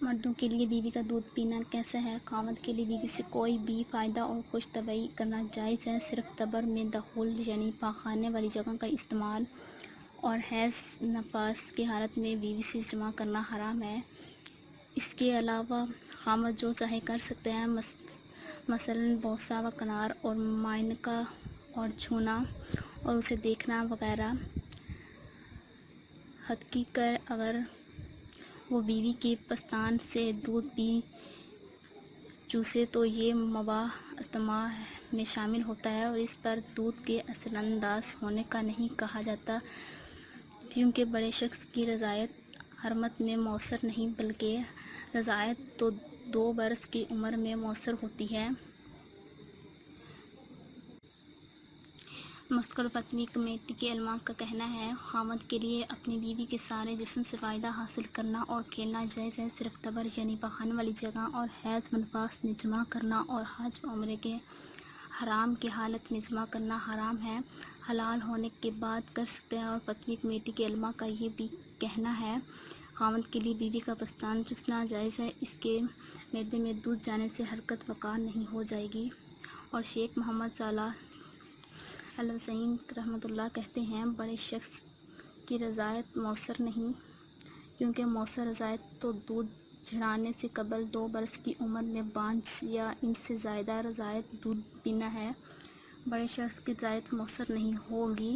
مردوں کے لیے بیوی کا دودھ پینا کیسا ہے؟ خاوند کے لیے بیوی سے کوئی بھی فائدہ اور خوش طبعی کرنا جائز ہے، صرف تبر میں دخول یعنی پاخانے والی جگہ کا استعمال اور حیض نفاس کی حالت میں بیوی سے جماع کرنا حرام ہے۔ اس کے علاوہ خاوند جو چاہے کر سکتے ہیں، مثلاً بوسہ و کنار اور معائنہ اور چھونا اور اسے دیکھنا وغیرہ۔ حتیٰ کہ اگر وہ بیوی کے پستان سے دودھ بھی چوسے تو یہ مباح استماع میں شامل ہوتا ہے اور اس پر دودھ کے اثر انداز ہونے کا نہیں کہا جاتا، کیونکہ بڑے شخص کی رضاعت حرمت میں موثر نہیں بلکہ رضاعت تو 2 برس کی عمر میں موثر ہوتی ہے۔ مذکورہ فتوی کمیٹی کے علماء کا کہنا ہے، خاوند کے لیے اپنی بیوی کے سارے جسم سے فائدہ حاصل کرنا اور کھیلنا جائز ہے، صرف تبر یعنی پاخانے والی جگہ اور حیض و نفاس میں جماع کرنا اور حج و عمرے کے احرام کی حالت میں جماع کرنا حرام ہے۔ حلال ہونے کے بعد کر سکتے ہیں۔ اور فتوی کمیٹی کے علماء کا یہ بھی کہنا ہے، خاوند کے لیے بیوی کا پستان چوسنا جائز ہے، اس کے معدے میں دودھ جانے سے حرکت وقوع نہیں ہو جائے گی۔ اور شیخ محمد صالح الحسینی رحمۃ اللہ کہتے ہیں، بڑے شخص کی رضاعت موثر نہیں، کیونکہ موثر رضاعت تو دودھ جھڑانے سے قبل 2 برس کی عمر میں 5 یا ان سے زائد رضاعت دودھ پینا ہے۔ بڑے شخص کی رضاعت موثر نہیں ہوگی۔